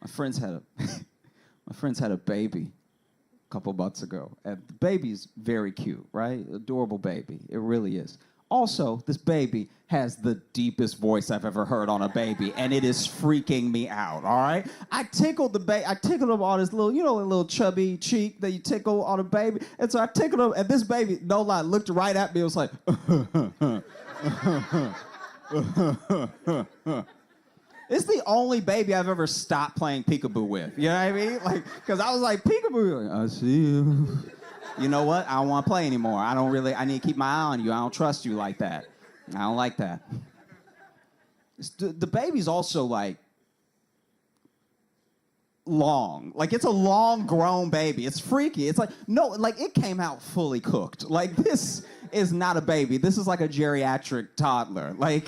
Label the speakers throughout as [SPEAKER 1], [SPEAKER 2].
[SPEAKER 1] My friends had a my friends had a baby a couple months ago, and the baby's very cute, right? Adorable baby. It really is. Also, this baby has the deepest voice I've ever heard on a baby, and it is freaking me out, all right? I tickled him on his little, a little chubby cheek that you tickle on a baby. And so I tickled him, and this baby, no lie, looked right at me and was like, It's the only baby I've ever stopped playing peekaboo with. You know what I mean? Like, because I was like, peekaboo, I see you. You know what? I don't want to play anymore. I need to keep my eye on you. I don't trust you like that. I don't like that. The baby's also like long. Like, it's a long grown baby. It's freaky. It's like, no, like it came out fully cooked. Like, this is not a baby. This is like a geriatric toddler. Like,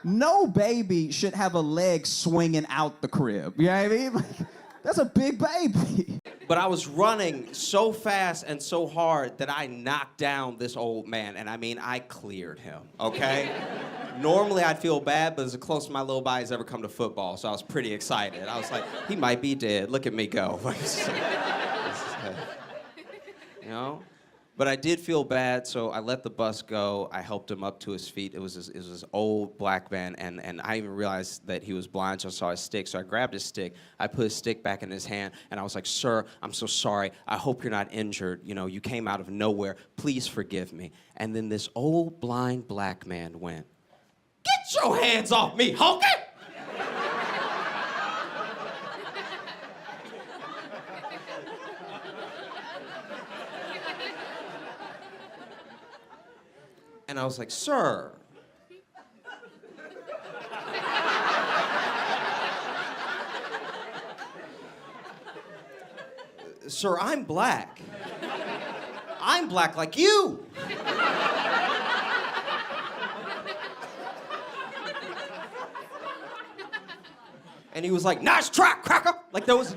[SPEAKER 1] no baby should have a leg swinging out the crib. You know what I mean? Like, that's a big baby.
[SPEAKER 2] But I was running so fast and so hard that I knocked down this old man. And I mean, I cleared him, okay? Normally I'd feel bad, but it's the closest my little body's ever come to football, so I was pretty excited. I was like, he might be dead. Look at me go. You know? But I did feel bad, so I let the bus go. I helped him up to his feet. It was this old black man, and I even realized that he was blind, so I saw his stick. So I grabbed his stick. I put his stick back in his hand, and I was like, "Sir, I'm so sorry. I hope you're not injured. You know, you came out of nowhere. Please forgive me." And then this old blind black man went, "Get your hands off me, honky!" And I was like, "Sir." "Sir, I'm black. I'm black like you." And he was like, "Nice try, cracker." Like there was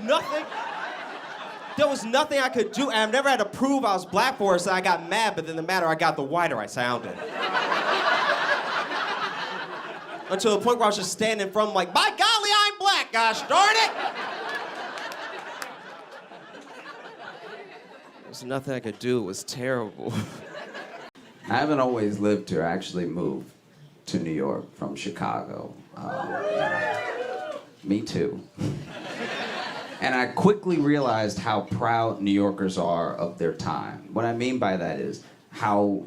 [SPEAKER 2] nothing I could do, and I've never had to prove I was black for it, so I got mad, but then the madder I got, the whiter I sounded. Until the point where I was just standing in front of him like, "By golly, I'm black, gosh darn it!" There was nothing I could do, it was terrible.
[SPEAKER 3] I haven't always lived here. I actually moved to New York from Chicago. Me too. And I quickly realized how proud New Yorkers are of their time. What I mean by that is how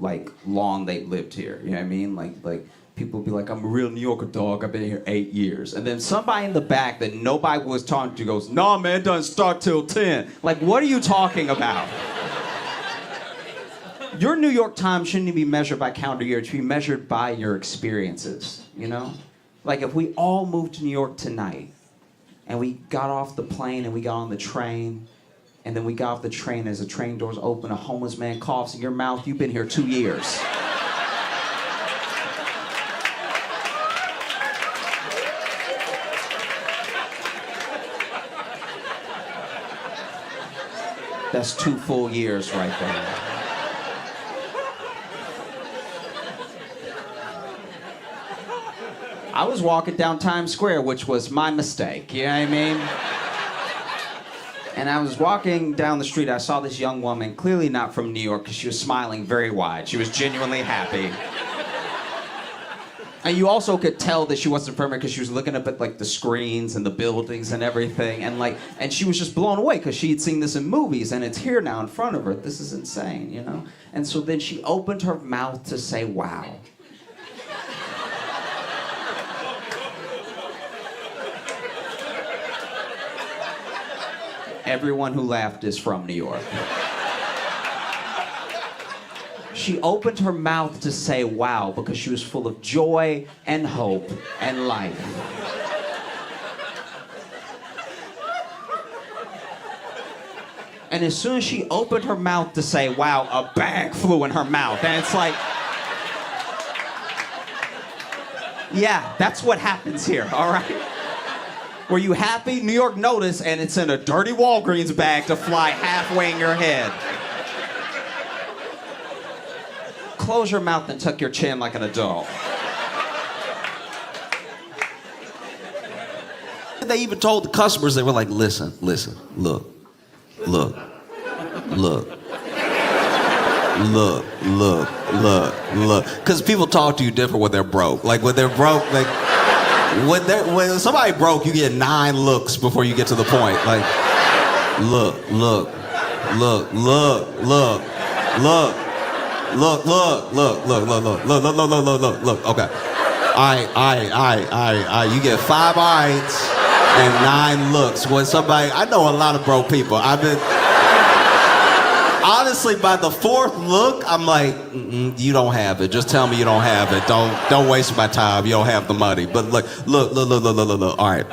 [SPEAKER 3] long they lived here. You know what I mean? Like people be like, "I'm a real New Yorker, dog. I've been here 8 years." And then somebody in the back that nobody was talking to goes, "Nah, man, it doesn't start till 10. Like, what are you talking about? Your New York time shouldn't be measured by calendar year. It should be measured by your experiences, you know? Like, if we all moved to New York tonight, and we got off the plane and we got on the train, and then we got off the train as the train doors open, a homeless man coughs in your mouth, you've been here 2 years. That's 2 full years right there. I was walking down Times Square, which was my mistake, you know what I mean? And I was walking down the street, I saw this young woman, clearly not from New York, because she was smiling very wide. She was genuinely happy. And you also could tell that she wasn't from here because she was looking up at the screens and the buildings and everything, and she was just blown away because she had seen this in movies, and it's here now in front of her. This is insane, you know? And so then she opened her mouth to say, "Wow." Everyone who laughed is from New York. She opened her mouth to say "wow" because she was full of joy and hope and life. And as soon as she opened her mouth to say "wow," a bag flew in her mouth. And it's like, yeah, that's what happens here, all right? Were you happy? New York notice, and it's in a dirty Walgreens bag to fly halfway in your head. Close your mouth and tuck your chin like an adult.
[SPEAKER 2] They even told the customers, they were like, listen, look. Look. Because people talk to you different when they're broke. Like when they're broke, like when somebody broke, you get 9 looks before you get to the point. Like, look. Okay. All right. You get 5 eyes and 9 looks. When somebody, I know a lot of broke people. Honestly, by the 4th look, I'm like, you don't have it. Just tell me you don't have it. Don't waste my time. You don't have the money. But look. All right.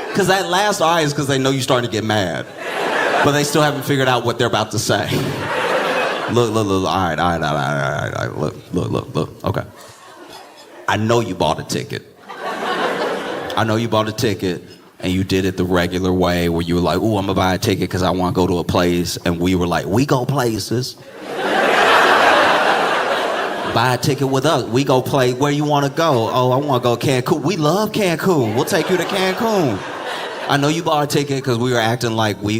[SPEAKER 2] Because that last eye is because they know you're starting to get mad. But they still haven't figured out what they're about to say. Look. All right. Look. Okay. I know you bought a ticket. And you did it the regular way where you were like, ooh, I'm gonna buy a ticket because I want to go to a place. And we were like, we go places. Buy a ticket with us. We go play where you want to go. Oh, I want to go Cancun. We love Cancun. We'll take you to Cancun. I know you bought a ticket because we were acting like and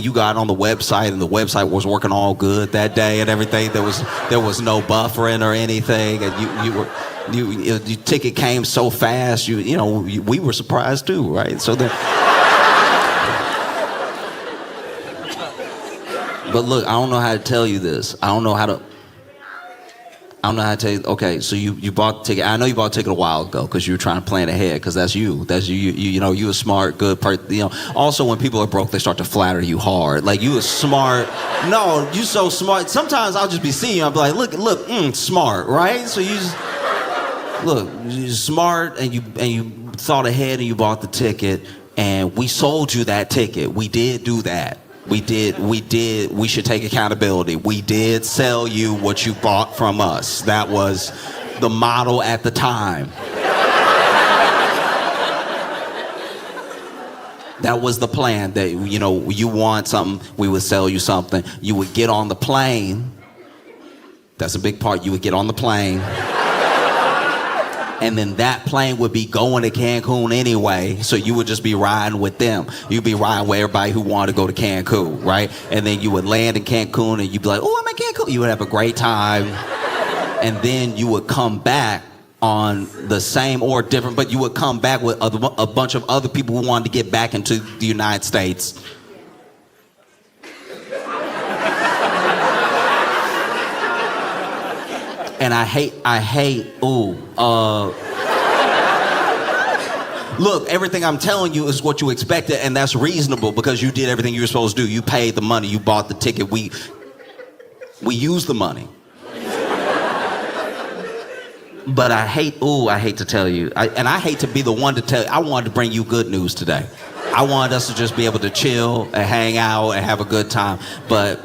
[SPEAKER 2] you got on the website and the website was working all good that day and everything. There was no buffering or anything. And your ticket came so fast, we were surprised too, right? So then, but look, I don't know how to tell you this. I don't know how to tell you. Okay, so you bought the ticket. I know you bought a ticket a while ago because you were trying to plan ahead because that's you. You a smart, good person. Also, when people are broke, they start to flatter you hard. Like you a smart. No, you so smart. Sometimes I'll just be seeing you. I'll be like, look, smart, right? So you just. Look, you're smart and you thought ahead and you bought the ticket and we sold you that ticket. We did do that. We did. We should take accountability. We did sell you what you bought from us. That was the model at the time. That was the plan that, you want something, we would sell you something. You would get on the plane. That's a big part. You would get on the plane. And then that plane would be going to Cancun anyway, so you would just be riding with them. You'd be riding with everybody who wanted to go to Cancun, right? And then you would land in Cancun and you'd be like, oh, I'm in Cancun. You would have a great time. And then you would come back on the same or different, but you would come back with a bunch of other people who wanted to get back into the United States. And I hate, look, everything I'm telling you is what you expected, and that's reasonable because you did everything you were supposed to do. You paid the money, you bought the ticket, we used the money. But I hate to tell you, and I hate to be the one to tell you, I wanted to bring you good news today. I wanted us to just be able to chill and hang out and have a good time. But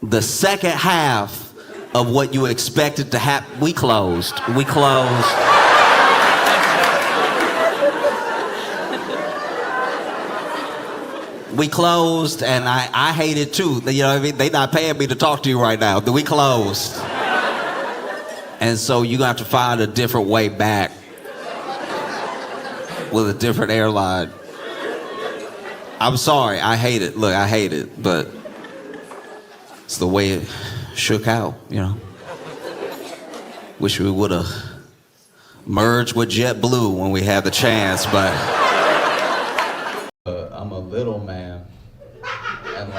[SPEAKER 2] the second half of what you expected to happen, we closed. We closed, and I hate it too. You know what I mean? They not paying me to talk to you right now. We closed. And so you're gonna have to find a different way back with a different airline. I'm sorry, I hate it. Look, I hate it, but it's the way it shook out, Wish we would have merged with JetBlue when we had the chance, but I'm a little man, and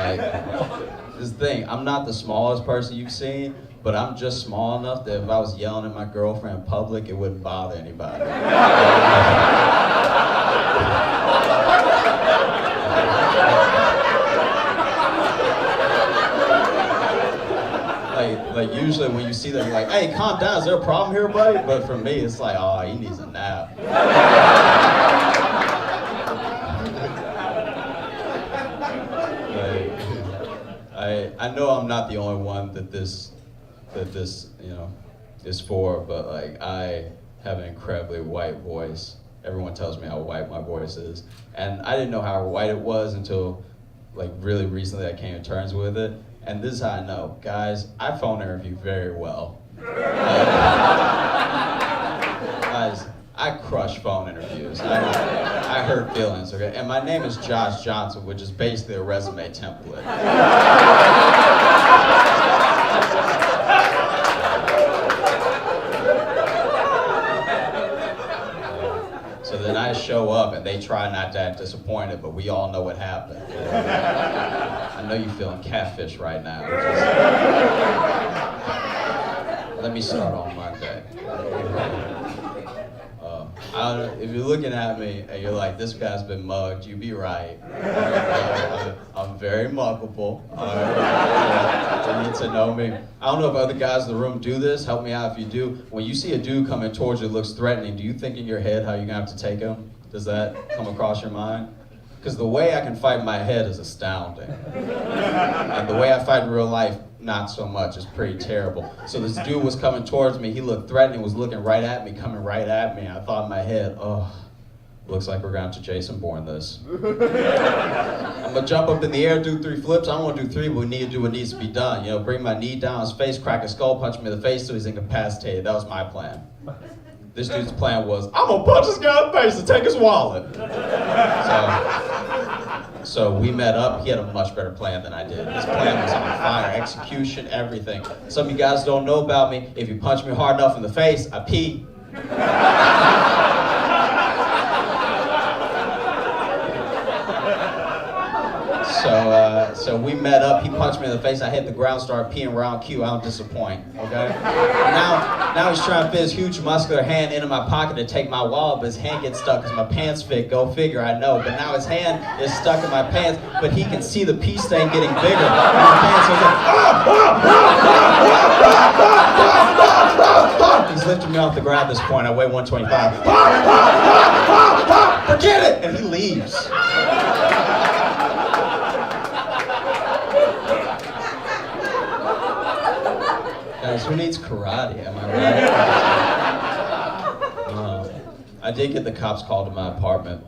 [SPEAKER 2] this thing, I'm not the smallest person you've seen, but I'm just small enough that if I was yelling at my girlfriend in public, it wouldn't bother anybody. Like usually when you see them, you're like, hey, calm down, is there a problem here, buddy? But for me, it's like, oh, he needs a nap. I know I'm not the only one that this is for, but I have an incredibly white voice. Everyone tells me how white my voice is. And I didn't know how white it was until really recently I came to terms with it. And this is how I know. Guys, I phone interview very well.
[SPEAKER 4] I crush phone interviews. I hurt feelings, okay? And my name is Josh Johnson, which is basically a resume template. So then I show up and they try not to act disappointed, but we all know what happened. I know you're feeling catfish right now. Let me start on Monday. If you're looking at me and you're like, this guy's been mugged, you be right. I'm very muggable. You need to know me. I don't know if other guys in the room do this. Help me out if you do. When you see a dude coming towards you that looks threatening, do you think in your head how you're gonna have to take him? Does that come across your mind? Because the way I can fight in my head is astounding. And the way I fight in real life, not so much. It's pretty terrible. So this dude was coming towards me. He looked threatening, was looking right at me, coming right at me. I thought in my head, oh, looks like we're going to have to Jason Bourne this. I'm going to jump up in the air, do 3 flips. I don't want to do 3, but we need to do what needs to be done. You know, bring my knee down his face, crack his skull, punch him in the face so he's incapacitated. That was my plan. This dude's plan was, I'm going to punch this guy in the face and take his wallet. So we met up. He had a much better plan than I did. His plan was on fire, execution, everything. Some of you guys don't know about me. If you punch me hard enough in the face, I pee. So we met up. He punched me in the face. I hit the ground, started peeing around Q. I don't disappoint, okay? Now he's trying to fit his huge muscular hand into my pocket to take my wallet, but his hand gets stuck because my pants fit. Go figure, I know. But now his hand is stuck in my pants, but he can see the pee stain getting bigger. And my pants are like, he's lifting me off the ground at this point. I weigh 125. Forget it! And he leaves. Guys, who needs karate? Am I right? I did get the cops called to my apartment.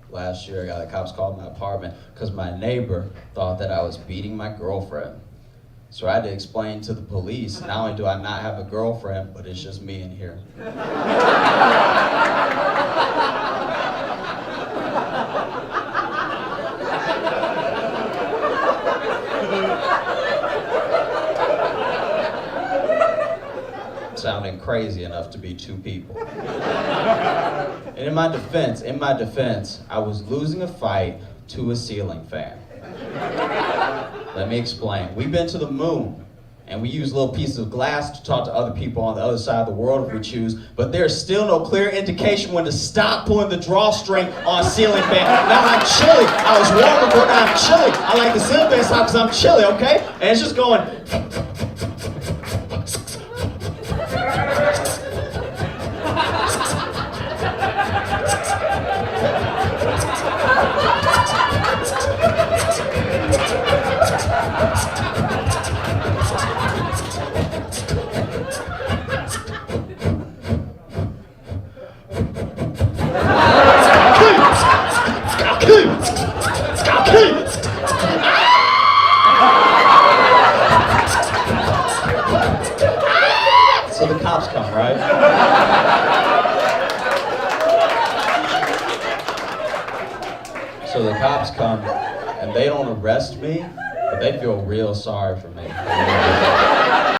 [SPEAKER 4] Last year I got the cops called to my apartment because my neighbor thought that I was beating my girlfriend. So I had to explain to the police, not only do I not have a girlfriend, but it's just me in here. Sounding crazy enough to be 2 people. And in my defense, I was losing a fight to a ceiling fan. Let me explain. We've been to the moon, and we use little pieces of glass to talk to other people on the other side of the world if we choose, but there's still no clear indication when to stop pulling the drawstring on a ceiling fan. Now I'm chilly. I was warm before, now I'm chilly. I like the ceiling fan stop because I'm chilly, okay? And it's just going... So the cops come, right? So the cops come, and they don't arrest me, but they feel real sorry for me.